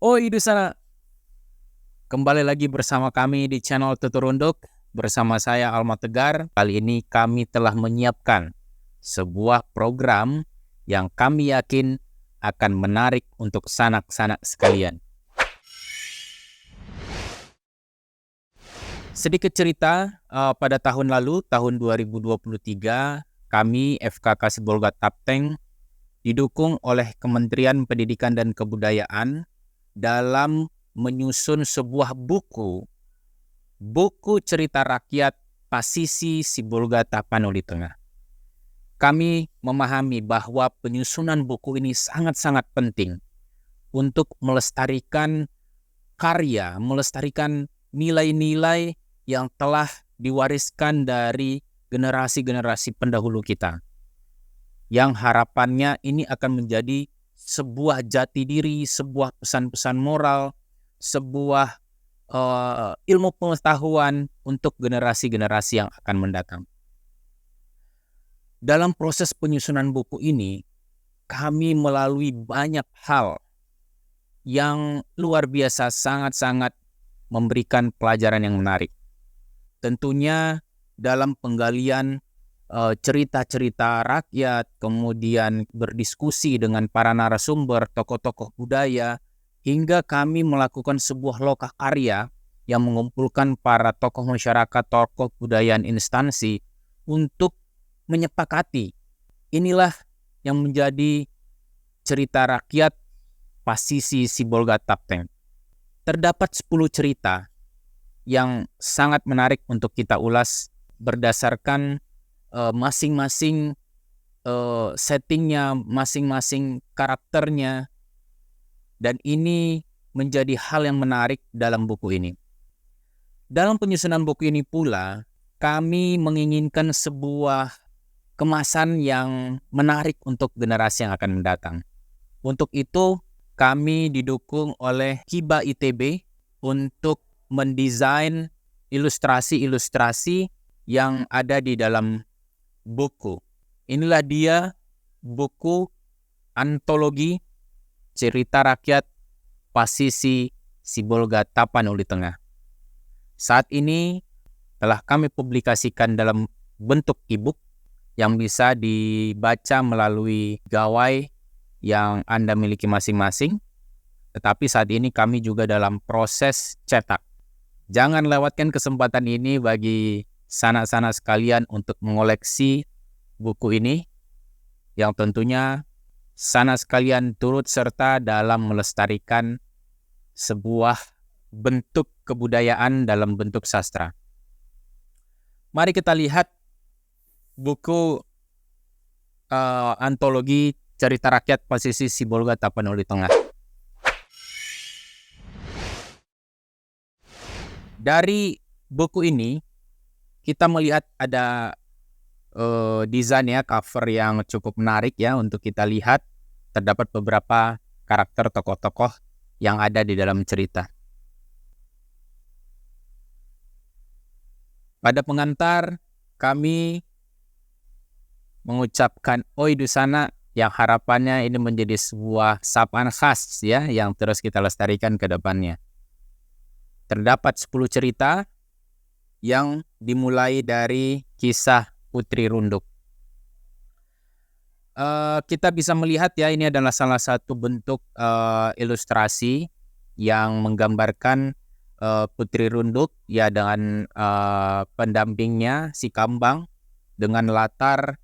Oh, itu sana. Kembali lagi bersama kami di channel Tuturunduk. Bersama saya Alma Tegar. Kali ini kami telah menyiapkan sebuah program yang kami yakin akan menarik untuk sanak-sanak sekalian. Sedikit cerita, pada tahun lalu, tahun 2023, kami FKK Sibolga Tapteng didukung oleh Kementerian Pendidikan dan Kebudayaan dalam menyusun sebuah buku cerita rakyat Pasisi Sibolga Tapanuli Tengah. Kami memahami bahwa penyusunan buku ini sangat-sangat penting untuk melestarikan karya, melestarikan nilai-nilai yang telah diwariskan dari generasi-generasi pendahulu kita. Yang harapannya ini akan menjadi sebuah jati diri, sebuah pesan-pesan moral, sebuah ilmu pengetahuan untuk generasi-generasi yang akan mendatang. Dalam proses penyusunan buku ini, kami melalui banyak hal yang luar biasa, sangat-sangat memberikan pelajaran yang menarik. Tentunya dalam penggalian cerita-cerita rakyat, kemudian berdiskusi dengan para narasumber, tokoh-tokoh budaya, hingga kami melakukan sebuah lokakarya yang mengumpulkan para tokoh masyarakat, tokoh budayaan instansi untuk menyepakati inilah yang menjadi cerita rakyat Pasisi Sibolga Tapteng. Terdapat 10 cerita yang sangat menarik untuk kita ulas berdasarkan masing-masing settingnya, masing-masing karakternya, dan ini menjadi hal yang menarik dalam buku ini. Dalam penyusunan buku ini pula, kami menginginkan sebuah kemasan yang menarik untuk generasi yang akan mendatang. Untuk itu, kami didukung oleh Kiba ITB untuk mendesain ilustrasi-ilustrasi yang ada di dalam buku. Inilah dia buku antologi cerita rakyat Pasisi Sibolga Tapanuli Tengah. Saat ini telah kami publikasikan dalam bentuk e-book yang bisa dibaca melalui gawai yang Anda miliki masing-masing. Tetapi saat ini kami juga dalam proses cetak. Jangan lewatkan kesempatan ini bagi sanak-sanak sekalian untuk mengoleksi buku ini, yang tentunya sanak sekalian turut serta dalam melestarikan sebuah bentuk kebudayaan dalam bentuk sastra. Mari kita lihat buku antologi cerita rakyat Pasisi Sibolga Tapanuli Tengah. Dari buku ini kita melihat ada desain ya, cover yang cukup menarik ya untuk kita lihat. Terdapat beberapa karakter tokoh-tokoh yang ada di dalam cerita. Pada pengantar kami mengucapkan oi dusana, yang harapannya ini menjadi sebuah sapaan khas ya yang terus kita lestarikan ke depannya. Terdapat 10 cerita yang dimulai dari kisah Putri Runduk. Kita bisa melihat ya, ini adalah salah satu bentuk ilustrasi yang menggambarkan Putri Runduk ya dengan pendampingnya si Kambang dengan latar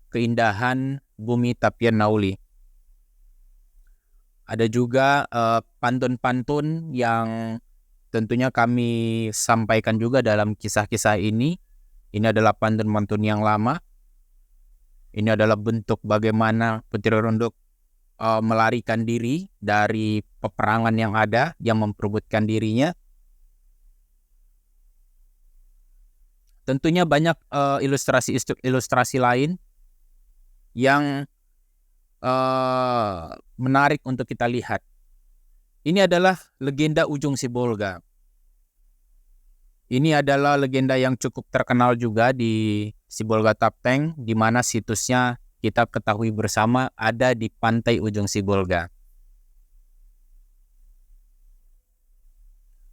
keindahan bumi Tapian Nauli. Ada juga pantun-pantun yang tentunya kami sampaikan juga dalam kisah-kisah ini. Ini adalah pantun-pantun yang lama. Ini adalah bentuk bagaimana Putri Runduk melarikan diri dari peperangan yang ada, yang memperebutkan dirinya. Tentunya banyak ilustrasi lain yang menarik untuk kita lihat. Ini adalah legenda Ujung Sibolga. Ini adalah legenda yang cukup terkenal juga di Sibolga Tapteng, di mana situsnya kita ketahui bersama ada di pantai Ujung Sibolga.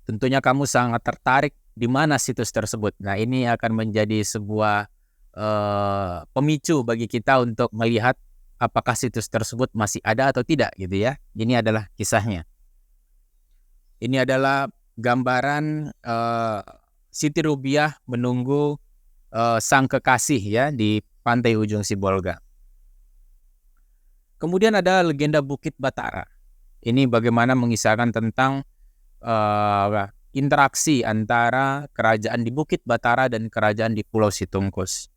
tentunya kamu sangat tertarik di mana situs tersebut. Nah, ini akan menjadi sebuah pemicu bagi kita untuk melihat apakah situs tersebut masih ada atau tidak gitu ya. Ini adalah kisahnya. Ini adalah gambaran Siti Rubiah menunggu sang kekasih ya di pantai ujung Sibolga. Kemudian ada legenda Bukit Batara. Ini bagaimana mengisahkan tentang interaksi antara kerajaan di Bukit Batara dan kerajaan di Pulau Situngkus.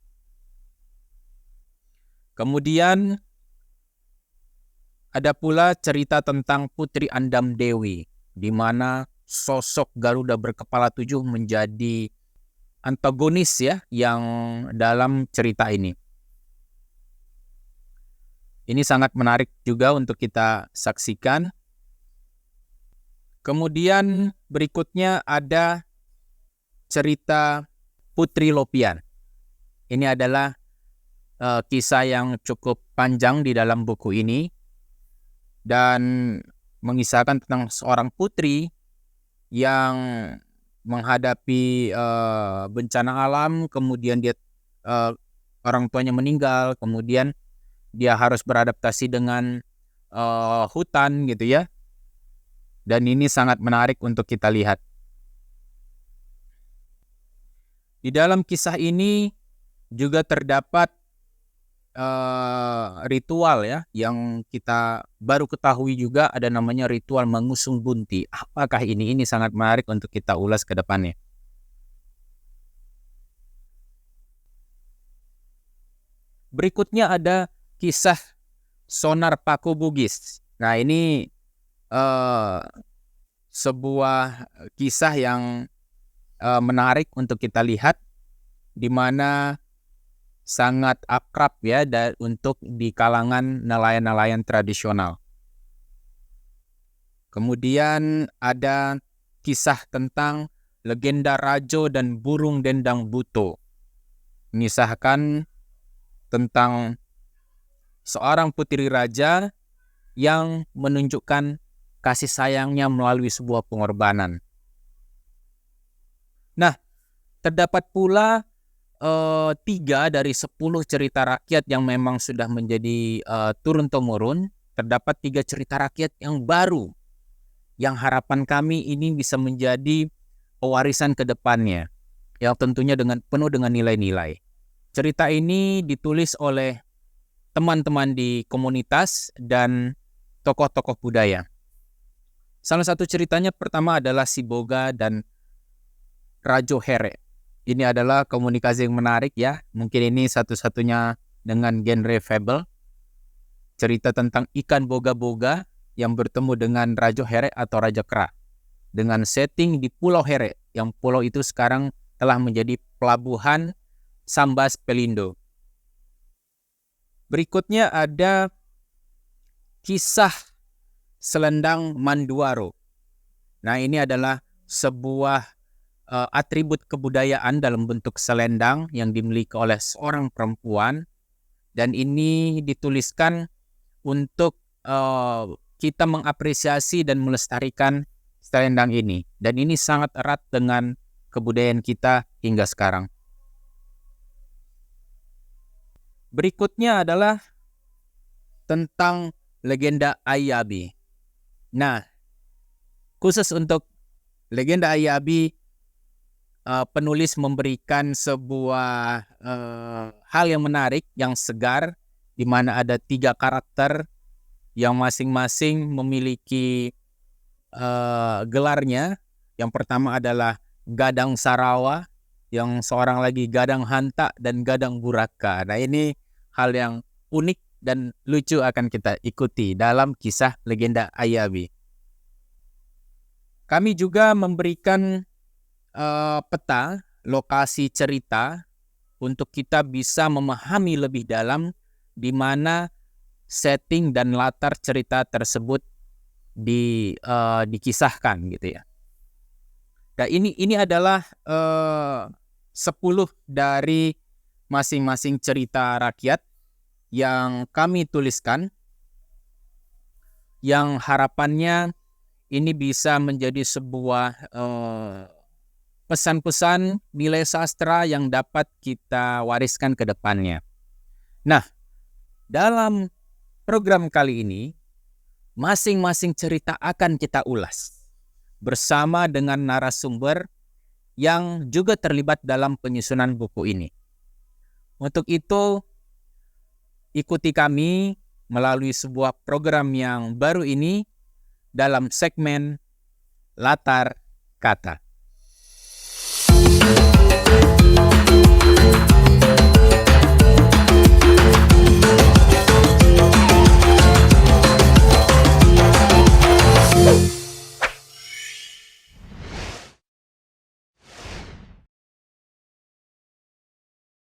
Kemudian ada pula cerita tentang Putri Andam Dewi, di mana sosok Garuda berkepala 7 menjadi antagonis ya yang dalam cerita ini. Ini sangat menarik juga untuk kita saksikan. Kemudian berikutnya ada cerita Putri Lopian. Ini adalah kisah yang cukup panjang di dalam buku ini dan mengisahkan tentang seorang putri yang menghadapi bencana alam, kemudian dia orang tuanya meninggal, kemudian dia harus beradaptasi dengan hutan gitu ya. Dan ini sangat menarik untuk kita lihat. Di dalam kisah ini juga terdapat ritual ya yang kita baru ketahui juga, ada namanya ritual mengusung bunti. Apakah ini? Ini sangat menarik untuk kita ulas ke depannya. Berikutnya ada kisah Sonar Paku Bugis. Nah, ini sebuah kisah yang menarik untuk kita lihat, di mana sangat akrab ya untuk di kalangan nelayan-nelayan tradisional. Kemudian ada kisah tentang legenda Rajo dan Burung Dendang Buto, mengisahkan tentang seorang putri raja yang menunjukkan kasih sayangnya melalui sebuah pengorbanan. Nah, terdapat pula 3 dari 10 cerita rakyat yang memang sudah menjadi turun-temurun. Terdapat 3 cerita rakyat yang baru, yang harapan kami ini bisa menjadi pewarisan ke depannya, yang tentunya penuh dengan nilai-nilai. Cerita ini ditulis oleh teman-teman di komunitas dan tokoh-tokoh budaya. Salah satu ceritanya pertama adalah Siboga dan Rajo Here. Ini adalah komunikasi yang menarik ya. Mungkin ini satu-satunya dengan genre fable. Cerita tentang ikan boga-boga yang bertemu dengan Rajo Here atau Raja Kera. Dengan setting di Pulau Here, yang pulau itu sekarang telah menjadi pelabuhan Sambas Pelindo. Berikutnya ada kisah Selendang Manduaro. Nah, ini adalah sebuah atribut kebudayaan dalam bentuk selendang yang dimiliki oleh seorang perempuan, dan ini dituliskan untuk kita mengapresiasi dan melestarikan selendang ini, dan ini sangat erat dengan kebudayaan kita hingga sekarang. Berikutnya adalah tentang legenda Ayabi. Nah, khusus untuk legenda Ayabi, penulis memberikan sebuah hal yang menarik, yang segar, di mana ada 3 karakter yang masing-masing memiliki gelarnya. Yang pertama adalah Gadang Sarawa, yang seorang lagi Gadang Hanta dan Gadang Buraka. Nah, ini hal yang unik dan lucu akan kita ikuti dalam kisah legenda Ayabi. Kami juga memberikan peta lokasi cerita untuk kita bisa memahami lebih dalam di mana setting dan latar cerita tersebut dikisahkan gitu ya. Nah, ini adalah 10 dari masing-masing cerita rakyat yang kami tuliskan, yang harapannya ini bisa menjadi sebuah pesan-pesan nilai sastra yang dapat kita wariskan ke depannya. Nah, dalam program kali ini, masing-masing cerita akan kita ulas bersama dengan narasumber yang juga terlibat dalam penyusunan buku ini. Untuk itu, ikuti kami melalui sebuah program yang baru ini dalam segmen Latar Kata.